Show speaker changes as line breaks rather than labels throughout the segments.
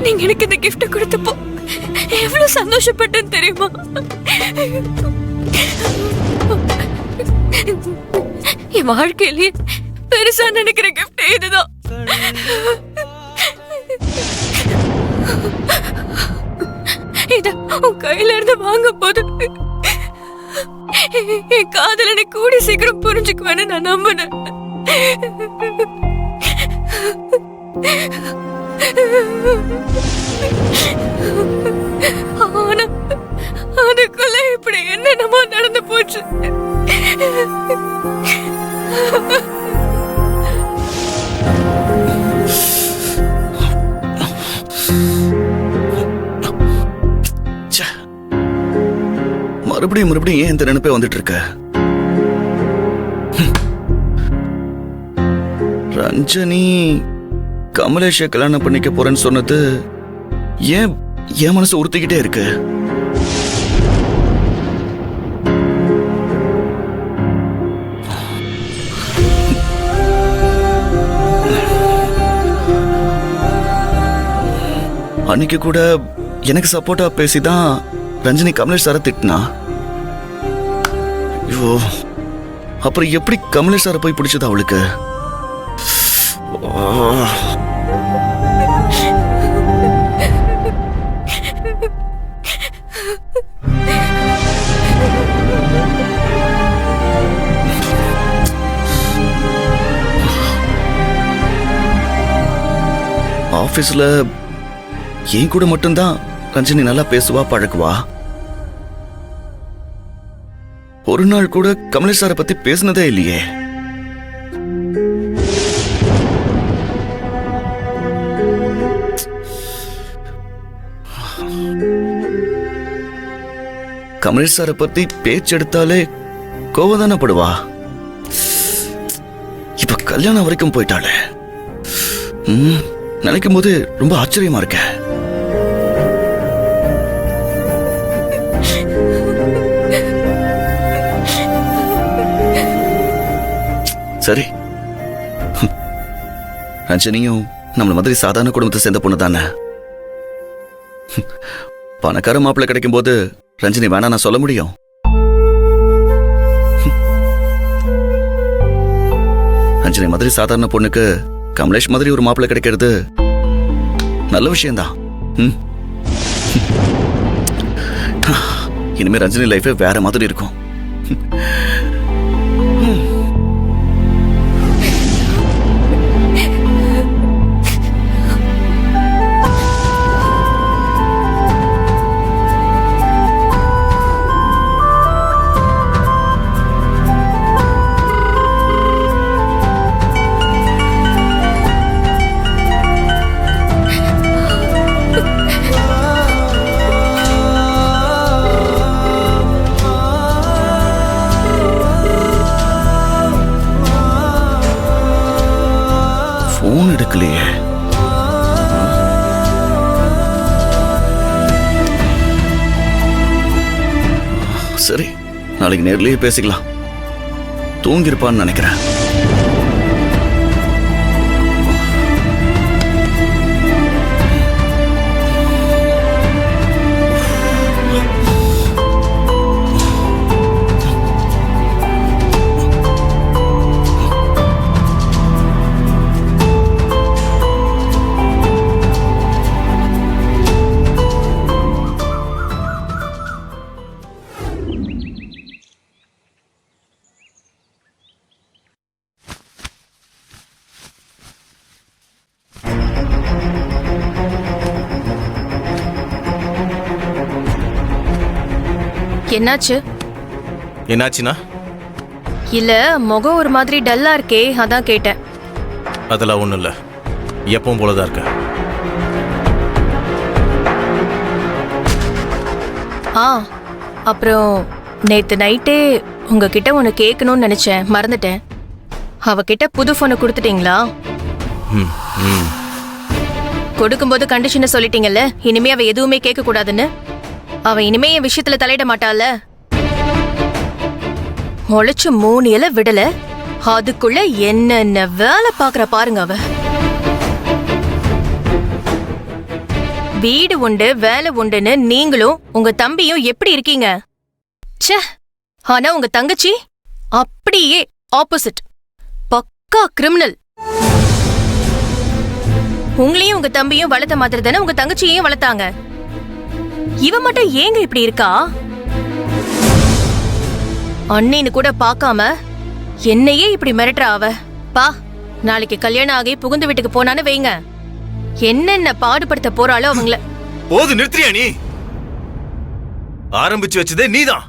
நீங்க எனக்கு இந்த கிஃப்ட் கொடுத்தப்போ எவ்வளவு சந்தோஷப்பட்டேன்னு தெரியுமா? என் வாழ்க்கையிலேயே பெருசா நினைக்கிற கிஃப்ட் இதுதான். இத உன் கையில இருந்து வாங்க போது என் காதலனை கூடி சீக்கிரம் புரிஞ்சுக்குவேன்னு நான் நம்பினேன். ஆனா அதுக்குள்ள இப்படி என்னென்னமோ நடந்து போச்சு.
மறுபடியும் ஏன் இந்த நினைப்பே வந்துட்டு இருக்க? ரஞ்சனி கமலேஷை கல்யாணம் பண்ணிக்க போறேன்னு சொன்னது ஏன் என் மனசு உறுத்திக்கிட்டே இருக்கு? அன்னைக்கு கூட எனக்கு சப்போர்ட்டா பேசிதான் ரஞ்சனி கமலேஷ் சாரை திட்டினா. ஐயோ, அப்புறம் எப்படி கமலேஷ் சாரை போய் பிடிச்சது அவளுக்கு? ஆபீஸ்ல என் கூட மட்டும்தான் ரஞ்சனி நல்லா பேசுவா, பழகுவா. ஒரு நாள் கூட கமலேஷ் சாரை பத்தி பேசினதே இல்லையே. கமலேஷ் சாரை பத்தி பேச்செடுத்தாலே கோவதானே படுவா. இப்ப கல்யாணம் வரைக்கும் போயிட்டாளே. நினைக்கும் போது ரொம்ப ஆச்சரியமா இருக்க. சரி, ரஞ்சனியும் நம்மள மாதிரி சாதாரண குடும்பத்தை சேர்ந்த பொண்ணு தானே. பணக்கார மாப்பிள்ளை கிடைக்கும் போது ரஞ்சனி வேணா நான் சொல்ல முடியும்? ரஞ்சனி மாதிரி சாதாரண பொண்ணுக்கு கமலேஷ் மாதிரி ஒரு மாப்பிள்ளை கிடைக்கிறது நல்ல விஷயம்தான். இனிமே ரஞ்சனி லைஃபே வேற மாதிரி இருக்கும். போன் எடுக்கலையே. சரி, நாளைக்கு நேர்லயே பேசிக்கலாம். தூங்கிருப்பான்னு நினைக்கிறேன்.
என்னாச்சு?
என்னாச்சுனா?
இல்ல, முகம் ஒரு மாதிரி டல்லா இருக்கே, அதான் கேட்டேன்.
அதெல்லாம் ஒண்ணும் இல்ல, எப்பவும் போலதான் இருக்க.
ஆ அப்புறம் நேத்து நைட்டே உங்ககிட்ட ஒன்று கேட்கணும்னு நினைச்சேன், மறந்துட்டேன். அவகிட்ட புது ஃபோனை கொடுத்துட்டீங்களா?
ம், ம்.
கொடுக்கும்போது கண்டிஷனை சொல்லிட்டீங்கல்ல, இனிமே அவ எதுவுமே கேட்க கூடாதுன்னு. அவ இனிமே என் விஷயத்துல தலையிட மாட்டாள. முளைச்சு 3 இலை விடல, அதுக்குள்ள என்னென்ன வேலை பாக்குற பாருங்க அவ. வீடு உண்டு வேலை உண்டுன்னு நீங்களும் உங்க தம்பியும் எப்படி இருக்கீங்க? ச்சே, ஆனா உங்க தங்கச்சி அப்படியே ஆப்போசிட், பக்கா கிரிமினல். உங்களையும் உங்க தம்பியும் வளர்த்த மாதிரி தானே உங்க தங்கச்சியையும் வளர்த்தாங்க. இவ மட்டும் ஏங்க இப்படி இருக்கா? அண்ணின்னு கூட பார்க்காம என்னையே இப்படி மிரட்டுறா அவ. பா, நாளைக்கு கல்யாணம் ஆகி புகுந்து வீட்டுக்கு போனான்னு வைங்க, என்னென்ன பாடுபடுத்த போறாளோ அவங்கள.
போது நிறுத்துறியா நீ? ஆரம்பிச்சு வச்சதே நீதான்.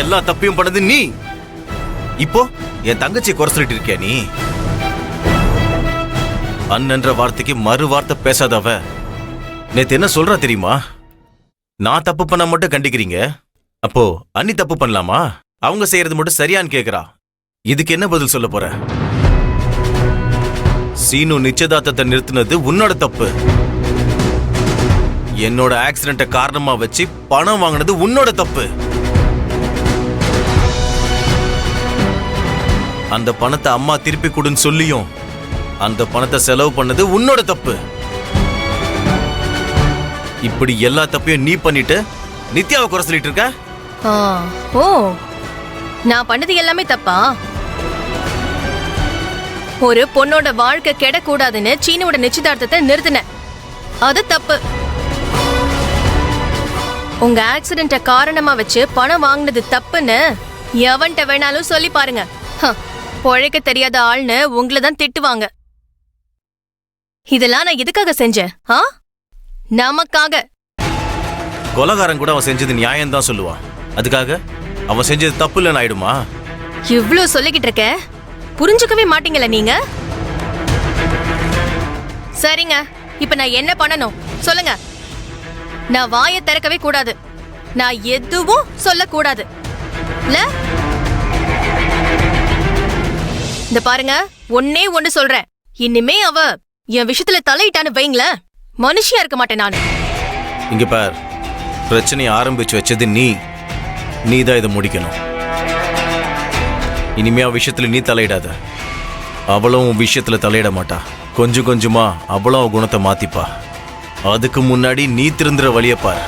எல்லா தப்பையும் பண்ணது நீ. இப்போ என் தங்கச்சியை குறை சொல்லிட்டு இருக்கியா நீ? அண்ணன்ற வார்த்தைக்கு மறு வார்த்தை பேசாதவ. நேத்து என்ன சொல்றா தெரியுமா? நான் தப்பு பண்ண மட்டும் கண்டிக்கிறீங்க, அப்போ அண்ணி தப்பு பண்ணலாமா? அவங்க செய்யறது மட்டும் சரியான்னு கேக்குறா. இதுக்கு என்ன பதில் சொல்ல போற? சீனு நிச்சயதார்த்தத்தை நிறுத்தினது உன்னோட தப்பு. என்னோட ஆக்சிடென்ட காரணமா வச்சு பணம் வாங்கினது உன்னோட தப்பு. அந்த பணத்தை அம்மா திருப்பி கொடுன்னு சொல்லியும் அந்த பணத்தை செலவு பண்ணது உன்னோட தப்பு. இப்படி எல்லா தப்பையும் நீ பண்ணிட்டு நித்யாவை குறை சொல்லிட்டு இருக்க.
ஓ, நான் பண்ணது எல்லாமே தப்பா? ஒரு பொண்ணோட வாழ்க்கை கெடக்கூடாதுன்னு சீனோட நிச்சயதார்த்தத்தை நிறுத்தின, அது தப்பு. உங்க ஆக்சிடென்ட காரணமா வச்சு பணம் வாங்கினது தப்புன்னு எவன்ட்ட வேணாலும் சொல்லி பாருங்க. பொழைக்க தெரியாத ஆள்னு உங்களை தான் திட்டுவாங்க. இதெல்லாம் நான் எதுக்காக செஞ்சேன்? நமக்காக.
கொலகாரன் கூட அவன் செஞ்சது நியாயம் தான் சொல்லுவான். அதுக்காக அவன் செஞ்சது தப்பு இல்லைன்னு ஆயிடுமா?
இவ்ளோ சொல்லிக்கிட்டு இருக்க, புரிஞ்சுக்கவே மாட்டீங்களா நீங்க? சரிங்க, இப்ப நான் என்ன பண்ணணும் சொல்லுங்க. நான் வாயை திறக்கவே கூடாது, நான் எதுவும் சொல்லக்கூடாது. இந்த பாருங்க, ஒன்னே ஒண்ணு சொல்றேன், இனிமே அவ என் விஷயத்துல தலையிட்டான்னு வைங்களேன், மனுஷியா இருக்க மாட்டேன் நானு.
இங்க பார், பிரச்சனையை ஆரம்பிச்சு வச்சது நீ தான் இதை முடிக்கணும். இனிமே விஷயத்துல நீ தலையிடாத. அவளும் விஷயத்துல தலையிட மாட்டா. கொஞ்சம் கொஞ்சமா அவளும் குணத்தை மாத்திப்பா. அதுக்கு முன்னாடி நீ திருந்துற வழிய பார்.